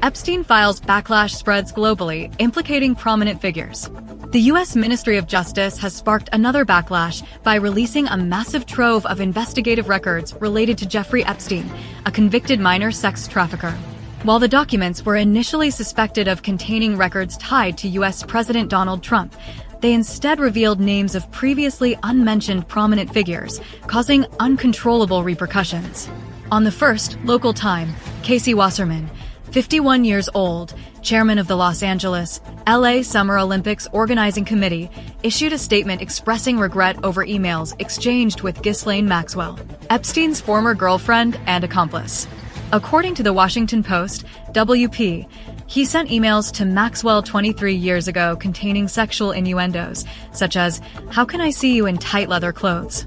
Epstein files backlash spreads globally, implicating prominent figures. The U.S. Ministry of Justice has sparked another backlash by releasing a massive trove of investigative records related to Jeffrey Epstein, a convicted minor sex trafficker. While the documents were initially suspected of containing records tied to U.S. President Donald Trump, they instead revealed names of previously unmentioned prominent figures, causing uncontrollable repercussions. On the first, local time, Casey Wasserman, 51 years old, chairman of the Los Angeles, LA Summer Olympics Organizing Committee, issued a statement expressing regret over emails exchanged with Ghislaine Maxwell, Epstein's former girlfriend and accomplice. According to the Washington Post, WP, he sent emails to Maxwell 23 years ago containing sexual innuendos, such as, "How can I see you in tight leather clothes?"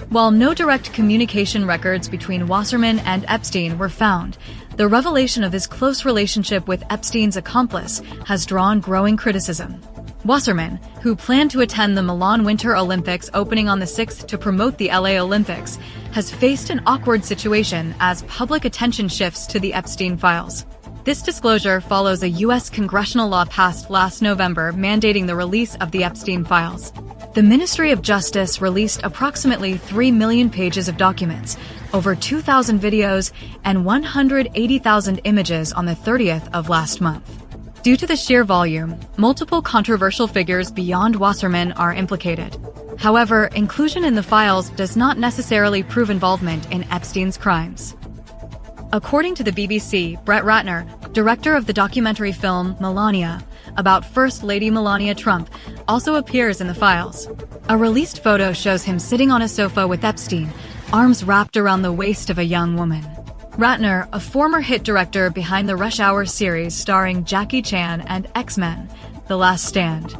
While no direct communication records between Wasserman and Epstein were found, the revelation of his close relationship with Epstein's accomplice has drawn growing criticism. Wasserman, who planned to attend the Milan Winter Olympics opening on the 6th to promote the LA Olympics, has faced an awkward situation as public attention shifts to the Epstein files. This disclosure follows a U.S. congressional law passed last November mandating the release of the Epstein files. The Ministry of Justice released approximately 3 million pages of documents, over 2,000 videos, and 180,000 images on the 30th of last month. Due to the sheer volume, multiple controversial figures beyond Wasserman are implicated. However, inclusion in the files does not necessarily prove involvement in Epstein's crimes. According to the BBC, Brett Ratner, director of the documentary film Melania, about First Lady Melania Trump, also appears in the files. A released photo shows him sitting on a sofa with Epstein, arms wrapped around the waist of a young woman. Ratner, a former hit director behind the Rush Hour series starring Jackie Chan and X-Men, The Last Stand,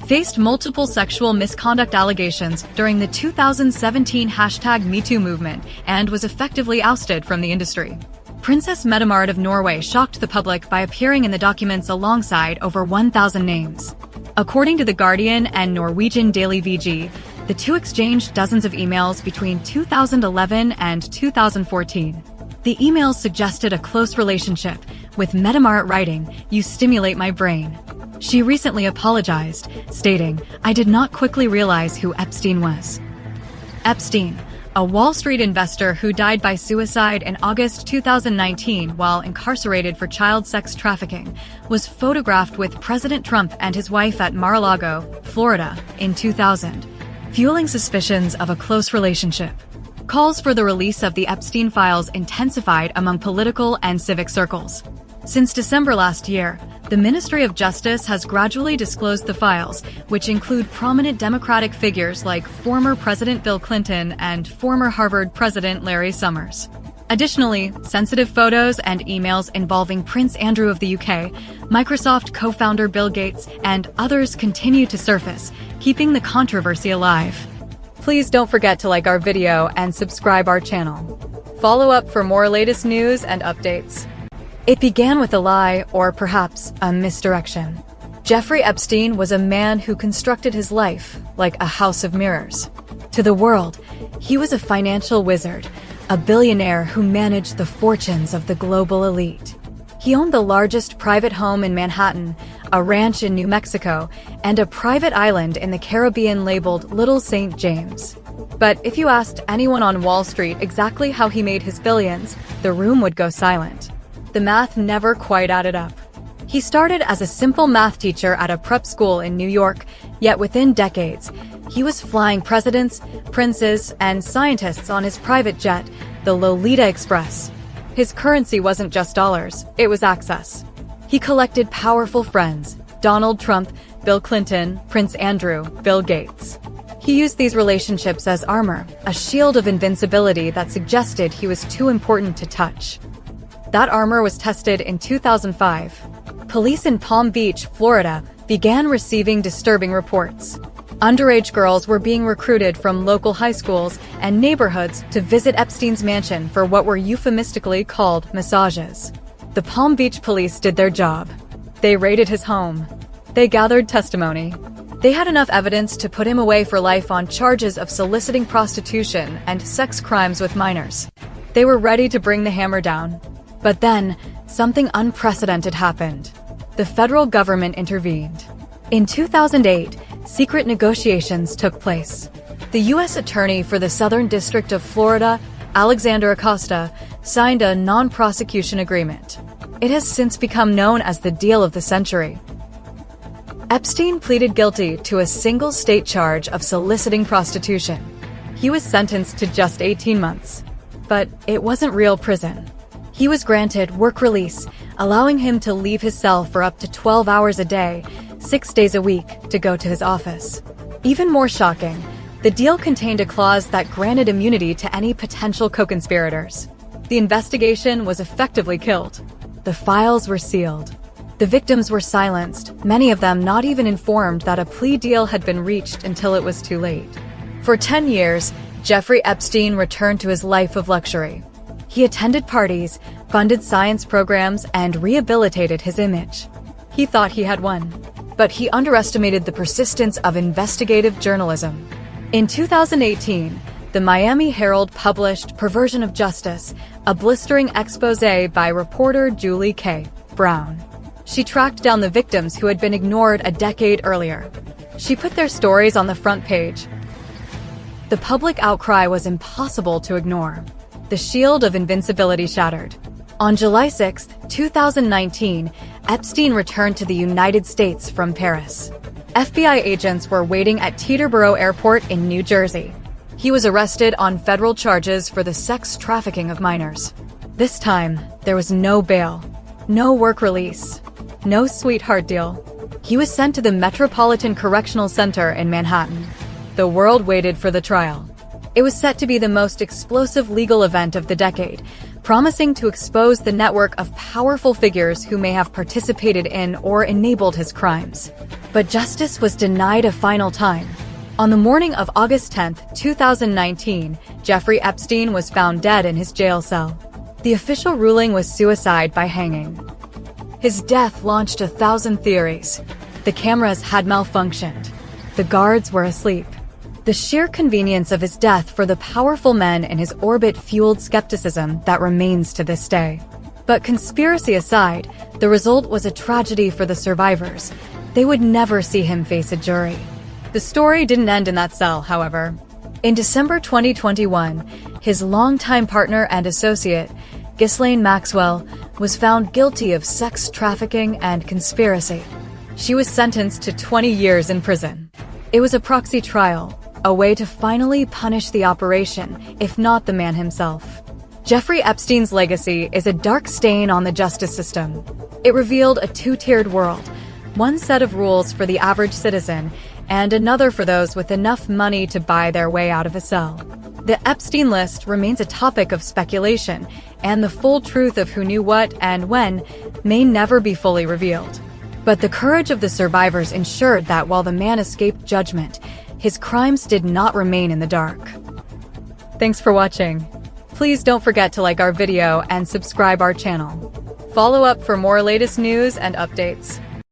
faced multiple sexual misconduct allegations during the 2017 #MeToo movement and was effectively ousted from the industry. Princess Mette-Marit of Norway shocked the public by appearing in the documents alongside over 1,000 names. According to The Guardian and Norwegian Daily VG, the two exchanged dozens of emails between 2011 and 2014. The emails suggested a close relationship, with Mette-Marit writing, "You stimulate my brain." She recently apologized, stating, "I did not quickly realize who Epstein was." Epstein, a Wall Street investor who died by suicide in August 2019 while incarcerated for child sex trafficking, was photographed with President Trump and his wife at Mar-a-Lago, Florida, in 2000, fueling suspicions of a close relationship. Calls for the release of the Epstein files intensified among political and civic circles. Since December last year, the Ministry of Justice has gradually disclosed the files, which include prominent Democratic figures like former President Bill Clinton and former Harvard President Larry Summers. Additionally, sensitive photos and emails involving Prince Andrew of the UK, Microsoft co-founder Bill Gates, and others continue to surface, keeping the controversy alive. Please don't forget to like our video and subscribe our channel. Follow up for more latest news and updates. It began with a lie, or perhaps a misdirection. Jeffrey Epstein was a man who constructed his life like a house of mirrors. To the world, he was a financial wizard, a billionaire who managed the fortunes of the global elite. He owned the largest private home in Manhattan, a ranch in New Mexico, and a private island in the Caribbean labeled Little St. James. But if you asked anyone on Wall Street exactly how he made his billions, the room would go silent. The math never quite added up. He started as a simple math teacher at a prep school in New York, yet within decades, he was flying presidents, princes, and scientists on his private jet, the Lolita Express. His currency wasn't just dollars, it was access. He collected powerful friends: Donald Trump, Bill Clinton, Prince Andrew, Bill Gates. He used these relationships as armor, a shield of invincibility that suggested he was too important to touch. That armor was tested in 2005. Police in Palm Beach, Florida, began receiving disturbing reports. Underage girls were being recruited from local high schools and neighborhoods to visit Epstein's mansion for what were euphemistically called massages. The Palm Beach police did their job. They raided his home. They gathered testimony. They had enough evidence to put him away for life on charges of soliciting prostitution and sex crimes with minors. They were ready to bring the hammer down. But then, something unprecedented happened. The federal government intervened. In 2008, secret negotiations took place. The U.S. Attorney for the Southern District of Florida, Alexander Acosta, signed a non-prosecution agreement. It has since become known as the deal of the century. Epstein pleaded guilty to a single state charge of soliciting prostitution. He was sentenced to just 18 months. But it wasn't real prison. He was granted work release, allowing him to leave his cell for up to 12 hours a day, 6 days a week, to go to his office. Even more shocking, the deal contained a clause that granted immunity to any potential co-conspirators. The investigation was effectively killed. The files were sealed. The victims were silenced, many of them not even informed that a plea deal had been reached until it was too late. For 10 years, Jeffrey Epstein returned to his life of luxury. He attended parties, funded science programs, and rehabilitated his image. He thought he had won, but he underestimated the persistence of investigative journalism. In 2018, the Miami Herald published Perversion of Justice, a blistering exposé by reporter Julie K. Brown. She tracked down the victims who had been ignored a decade earlier. She put their stories on the front page. The public outcry was impossible to ignore. The shield of invincibility shattered. On July 6, 2019, Epstein returned to the United States from Paris. FBI agents were waiting at Teterboro Airport in New Jersey. He was arrested on federal charges for the sex trafficking of minors. This time, there was no bail, no work release, no sweetheart deal. He was sent to the Metropolitan Correctional Center in Manhattan. The world waited for the trial. It was set to be the most explosive legal event of the decade, promising to expose the network of powerful figures who may have participated in or enabled his crimes. But justice was denied a final time. On the morning of August 10, 2019, Jeffrey Epstein was found dead in his jail cell. The official ruling was suicide by hanging. His death launched 1,000 theories. The cameras had malfunctioned. The guards were asleep. The sheer convenience of his death for the powerful men in his orbit fueled skepticism that remains to this day. But conspiracy aside, the result was a tragedy for the survivors. They would never see him face a jury. The story didn't end in that cell, however. In December 2021, his longtime partner and associate, Ghislaine Maxwell, was found guilty of sex trafficking and conspiracy. She was sentenced to 20 years in prison. It was a proxy trial, a way to finally punish the operation, if not the man himself. Jeffrey Epstein's legacy is a dark stain on the justice system. It revealed a two-tiered world, one set of rules for the average citizen, and another for those with enough money to buy their way out of a cell. The Epstein list remains a topic of speculation, and the full truth of who knew what and when may never be fully revealed. But the courage of the survivors ensured that while the man escaped judgment, his crimes did not remain in the dark. Thanks for watching. Please don't forget to like our video and subscribe our channel. Follow up for more latest news and updates.